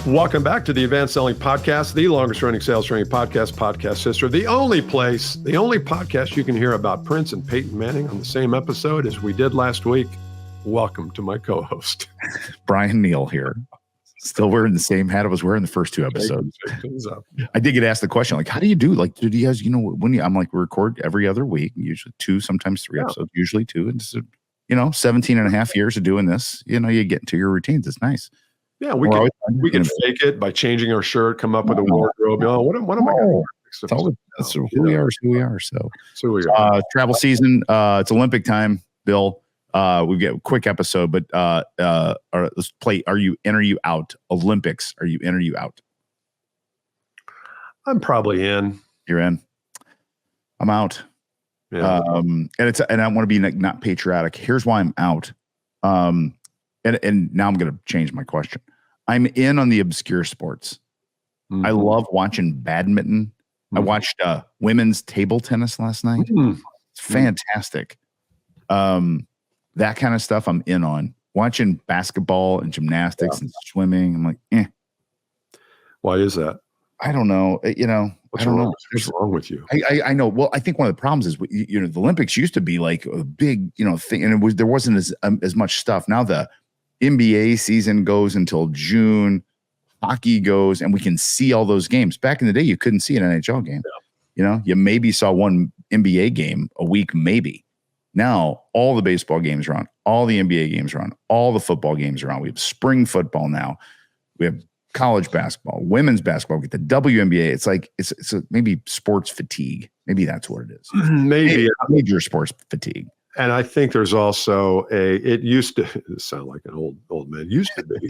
Welcome back to the Advanced Selling Podcast, the longest running sales training podcast history. The only podcast you can hear about Prince and Peyton Manning on the same episode as we did last week. Welcome to my co-host. Bryan Neal here. Still wearing the same hat I was wearing the first two episodes. I did get asked the question, like, how do you do? Like, do you guys, I'm like, we record every other week, usually 2, sometimes 3 episodes, usually 2. And 17 and a half years of doing this, you get into your routines. It's nice. Yeah, we can fake it by changing our shirt, come up with a wardrobe. What am I going to do? That's who we are. So we are. Travel season. It's Olympic time, Bill. We get a quick episode, but let's play. Are you in or you out? Olympics. Are you in or you out? I'm probably in. You're in. I'm out. Yeah. And I want to be not patriotic. Here's why I'm out. And now I'm going to change my question. I'm in on the obscure sports. Mm-hmm. I love watching badminton. Mm-hmm. I watched women's table tennis last night. Mm-hmm. It's fantastic. That kind of stuff I'm in on. Watching basketball and gymnastics and swimming. I'm like, eh. Why is that? I don't know. What's wrong with you? I know. Well, I think one of the problems is, the Olympics used to be like a big, thing, and there wasn't as much stuff. Now the NBA season goes until June, hockey goes, and we can see all those games. Back in the day, you couldn't see an NHL game. Yeah. You maybe saw one NBA game a week, maybe. Now all the baseball games are on, all the NBA games are on, all the football games are on. We have spring football now. We have college basketball, women's basketball, get the WNBA. It's like it's maybe sports fatigue. Maybe that's what it is. Maybe major sports fatigue. And I think there's also it used to sound like an old man, used to be,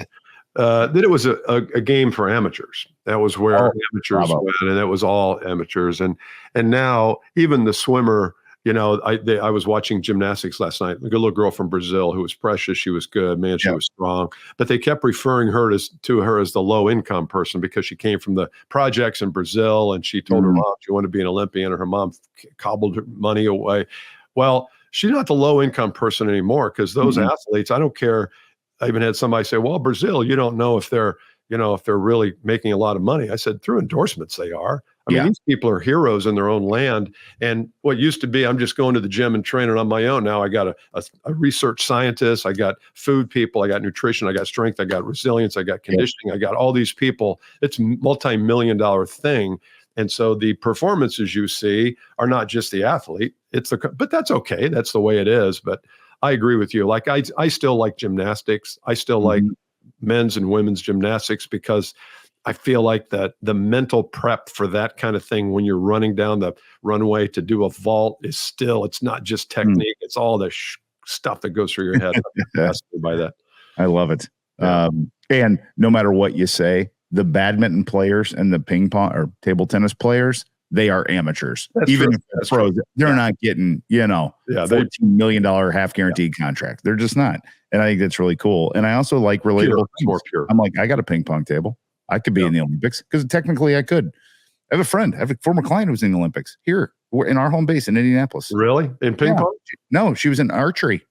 that it was a game for amateurs. That was where amateurs went, and it was all amateurs. And now even the swimmer, I was watching gymnastics last night. A good little girl from Brazil who was precious. She was good, man. She was strong. But they kept referring to her as the low income person because she came from the projects in Brazil, and she told her mom she wanted to be an Olympian, and her mom cobbled her money away. Well, she's not the low income person anymore, because those athletes, I don't care. I even had somebody say, well, Brazil, you don't know if they're really making a lot of money. I said, through endorsements, they are. I mean, these people are heroes in their own land. And what used to be, I'm just going to the gym and training on my own. Now I got a research scientist. I got food people. I got nutrition. I got strength. I got resilience. I got conditioning. I got all these people. It's a multi-million-dollar thing. And so the performances you see are not just the athlete. But that's okay. That's the way it is. But I agree with you. Like I still like gymnastics. I still like men's and women's gymnastics, because I feel like that the mental prep for that kind of thing when you're running down the runway to do a vault is still, it's not just technique. It's all the stuff that goes through your head. By that. I love it. Yeah. And no matter what you say, the badminton players and the ping pong or table tennis players, they are amateurs. That's even true. if they're pros, they're not getting, $14 million half guaranteed contract. They're just not. And I think that's really cool. And I also like relatable. More pure. I'm like, I got a ping pong table. I could be in the Olympics, because technically I could. I have a friend, I have a former client who was in the Olympics here. We're in our home base in Indianapolis. Really? In ping pong? No, she was in archery.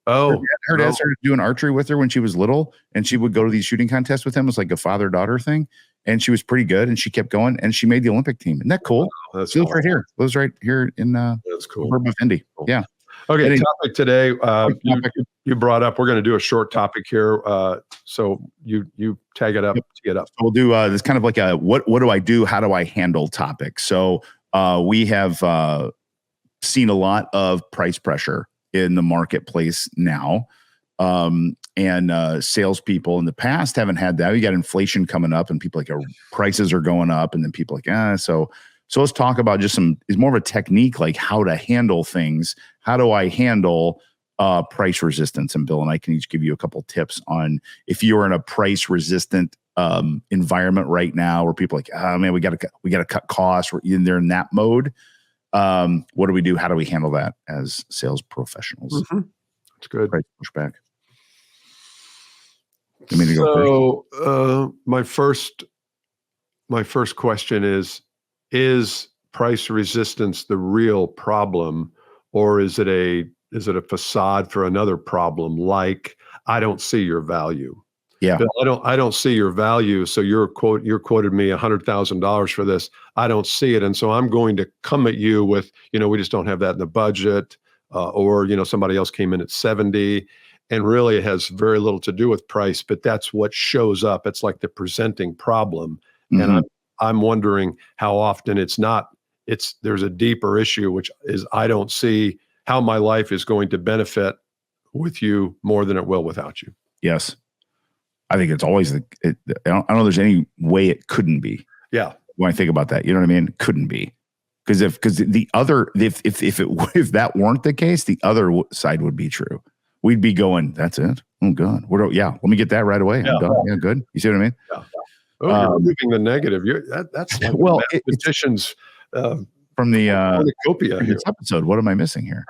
Oh, her dad started doing archery with her when she was little, and she would go to these shooting contests with him. It was like a father-daughter thing, and she was pretty good, and she kept going, and she made the Olympic team. Isn't that cool? Wow, that's cool. Right here. Lives right here in that's cool. suburb of Indy. Cool. Yeah. Okay, topic today. You brought up. We're going to do a short topic here. So you tag it up. Tee it up. We'll do this kind of like a what do I do? How do I handle topic? So we have seen a lot of price pressure in the marketplace now, and salespeople in the past haven't had that. You got inflation coming up, and people prices are going up, and then people So let's talk about just it's more of a technique, like how to handle things. How do I handle price resistance? And Bill and I can each give you a couple tips on if you're in a price resistant environment right now, where people are like, oh man, we got to cut costs. We're in that mode. What do we do? How do we handle that as sales professionals? Mm-hmm. That's good. Price pushback. You mean to go first? So my first question is price resistance the real problem, or is it a facade for another problem, like I don't see your value? Yeah. Bill, I don't see your value. So you're quoted me $100,000 for this. I don't see it. And so I'm going to come at you with, we just don't have that in the budget. Or, somebody else came in at 70, and really it has very little to do with price, but that's what shows up. It's like the presenting problem. Mm-hmm. And I'm wondering how often there's a deeper issue, which is I don't see how my life is going to benefit with you more than it will without you. Yes. I think it's always I don't know there's any way it couldn't be. Yeah. When I think about that, you know what I mean? It couldn't be. Because if that weren't the case, the other side would be true. We'd be going, that's it. Oh God. Let me get that right away. I'm done. Yeah, good. You see what I mean? Yeah. Oh, you're removing the negative. That's like well, mathematicians from the cornucopia this episode. What am I missing here?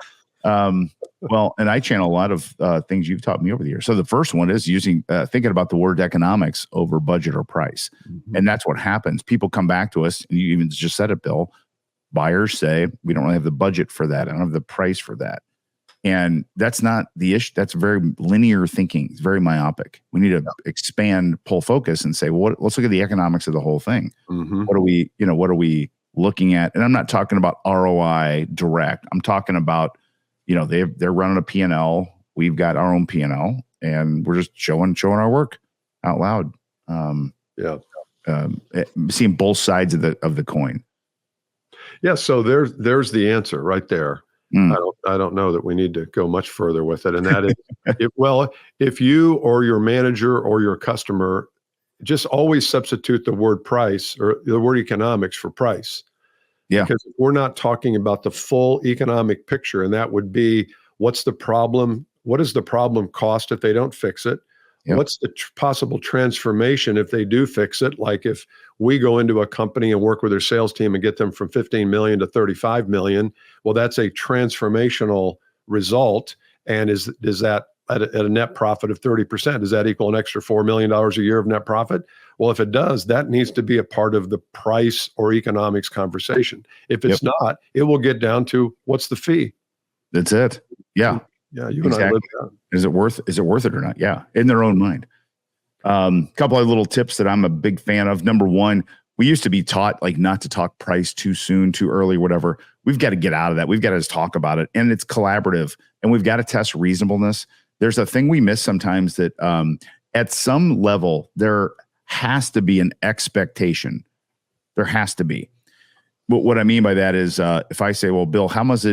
Well, and I channel a lot of things you've taught me over the years. So the first one is thinking about the word economics over budget or price. Mm-hmm. And that's what happens. People come back to us, and you even just said it, Bill. Buyers say, we don't really have the budget for that. I don't have the price for that. And that's not the issue. That's very linear thinking. It's very myopic. We need to expand, pull focus, and say, well, let's look at the economics of the whole thing. Mm-hmm. What are we looking at? And I'm not talking about ROI direct. I'm talking about, they're running a P&L. We've got our own P&L, and we're just showing our work out loud. Seeing both sides of the coin. Yeah. So there's the answer right there. I don't know that we need to go much further with it. And that is, if you or your manager or your customer just always substitute the word price or the word economics for price. Yeah. Because we're not talking about the full economic picture, and that would be, what's the problem? What does the problem cost if they don't fix it? Yep. What's the possible transformation if they do fix it? Like if we go into a company and work with their sales team and get them from 15 million to 35 million, well, that's a transformational result. And is that at a net profit of 30%? Does that equal an extra $4 million a year of net profit? Well, if it does, that needs to be a part of the price or economics conversation. If it's not, it will get down to, what's the fee? That's it. Yeah. Yeah, you and I live that. Is it worth it or not? Yeah, in their own mind. Couple of little tips that I'm a big fan of. Number one, we used to be taught not to talk price too soon, too early, whatever. We've got to get out of that. We've got to just talk about it, and it's collaborative, and we've got to test reasonableness. There's a thing we miss sometimes that at some level there has to be an expectation. There has to be. But what I mean by that is if I say, well, Bill, how much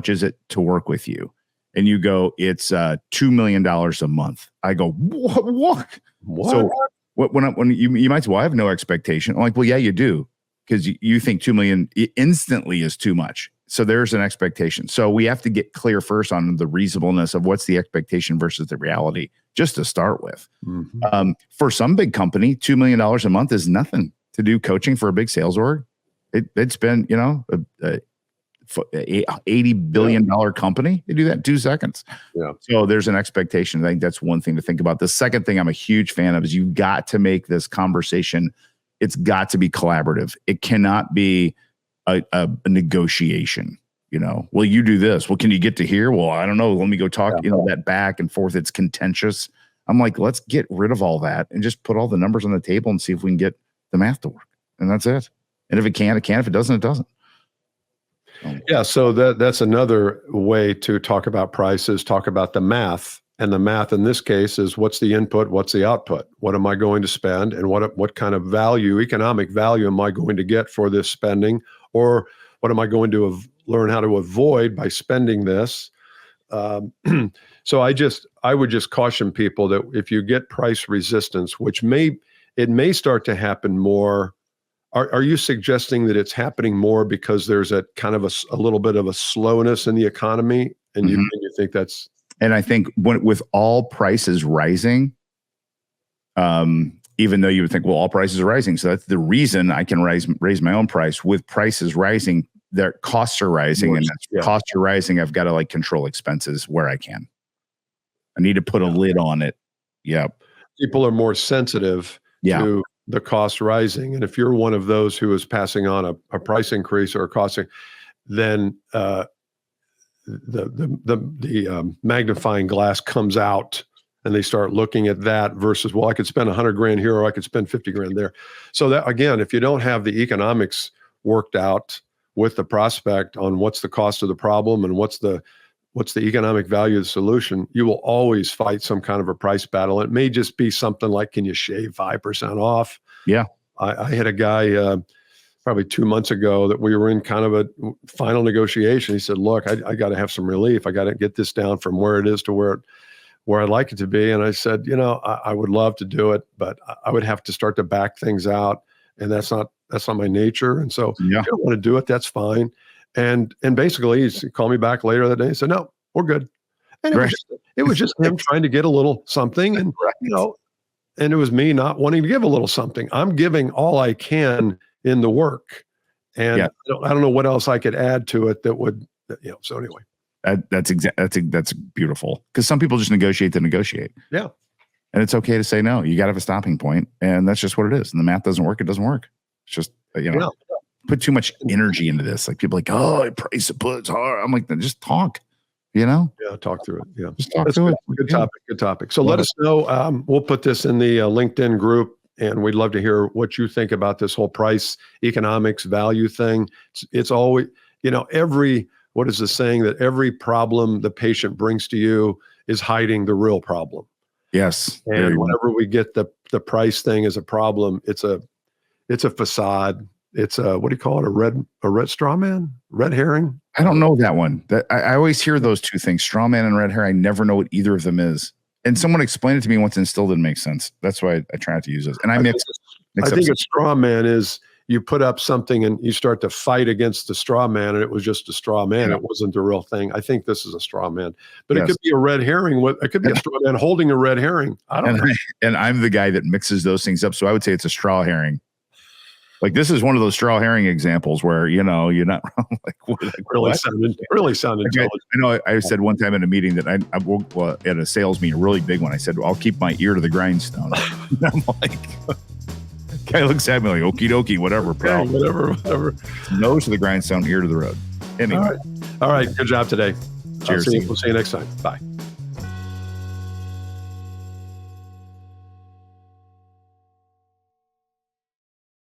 is it to work with you? And you go, it's $2 million a month. I go, what? So when you might say, well, I have no expectation. I'm like, well, yeah, you do, because you think 2 million instantly is too much. So there's an expectation. So we have to get clear first on the reasonableness of what's the expectation versus the reality, just to start with. Mm-hmm. For some big company, $2 million a month is nothing to do coaching for a big sales org. It's been, $80 billion company, they do that in 2 seconds. Yeah. So there's an expectation. I think that's one thing to think about. The second thing I'm a huge fan of is you've got to make this conversation, it's got to be collaborative. It cannot be a negotiation. Well, you do this. Well, can you get to here? Well, I don't know. Let me go talk, that back and forth. It's contentious. I'm like, let's get rid of all that and just put all the numbers on the table and see if we can get the math to work. And that's it. And if it can, it can. If it doesn't, it doesn't. Yeah, so that's another way to talk about prices, talk about the math. And the math in this case is, what's the input, what's the output? What am I going to spend, and what kind of value, economic value, am I going to get for this spending? Or what am I going to learn how to avoid by spending this? So I would just caution people that if you get price resistance, which may start to happen more. Are you suggesting that it's happening more because there's a kind of a little bit of a slowness in the economy, and you think that's? And I think with all prices rising, even though you would think, well, all prices are rising, so that's the reason I can raise my own price. With prices rising, their costs are rising, and costs are rising. I've got to control expenses where I can. I need to put a lid on it. Yeah, people are more sensitive to the cost rising. And if you're one of those who is passing on a price increase or a cost, then the magnifying glass comes out and they start looking at that versus, well, I could spend 100 grand here, or I could spend 50 grand there. So that, again, if you don't have the economics worked out with the prospect on what's the cost of the problem and what's the economic value of the solution, you will always fight some kind of a price battle. It may just be something like, can you shave 5% off? Yeah. I had a guy probably 2 months ago that we were in kind of a final negotiation. He said, look, I got to have some relief. I got to get this down from where it is to where I'd like it to be. And I said, I would love to do it, but I would have to start to back things out. And that's not my nature. And so if you don't want to do it, that's fine. And basically he called me back later that day and said, no, we're good. And it was just him trying to get a little something. And, and it was me not wanting to give a little something. I'm giving all I can in the work. And I don't know what else I could add to it that would, so anyway. That's beautiful, because some people just negotiate to negotiate. Yeah. And it's okay to say no. You got to have a stopping point, and that's just what it is. And the math doesn't work. It doesn't work. It's just, put too much energy into this. Like people are like, oh, price of put, it's hard. I'm like, just talk, Yeah, talk through it. Yeah. Just talk through it. Good topic. Good topic. So let us know. We'll put this in the LinkedIn group, and we'd love to hear what you think about this whole price, economics, value thing. It's always, what is the saying, that every problem the patient brings to you is hiding the real problem. Yes. And whenever we get the price thing as a problem, it's a facade. It's a, what do you call it? A red straw man, red herring. I don't know that one. I always hear those two things, straw man and red herring. I never know what either of them is. And someone explained it to me once and still didn't make sense. That's why I try not to use this. And I think a straw man is, you put up something and you start to fight against the straw man, and it was just a straw man. It wasn't the real thing. I think this is a straw man, but it could be a red herring. It could be a straw man holding a red herring. I don't know. And I'm the guy that mixes those things up. So I would say it's a straw herring. Like, this is one of those straw herring examples where, you're not wrong. Really sound intelligent. I know I said one time in a meeting that I woke at a sales meeting, a really big one. I said, I'll keep my ear to the grindstone. I'm like, guy looks at me like, okie dokie, whatever, pal. Whatever. Nose to the grindstone, ear to the road. Anyway. All right. Good job today. Cheers. We'll see you next time. Bye.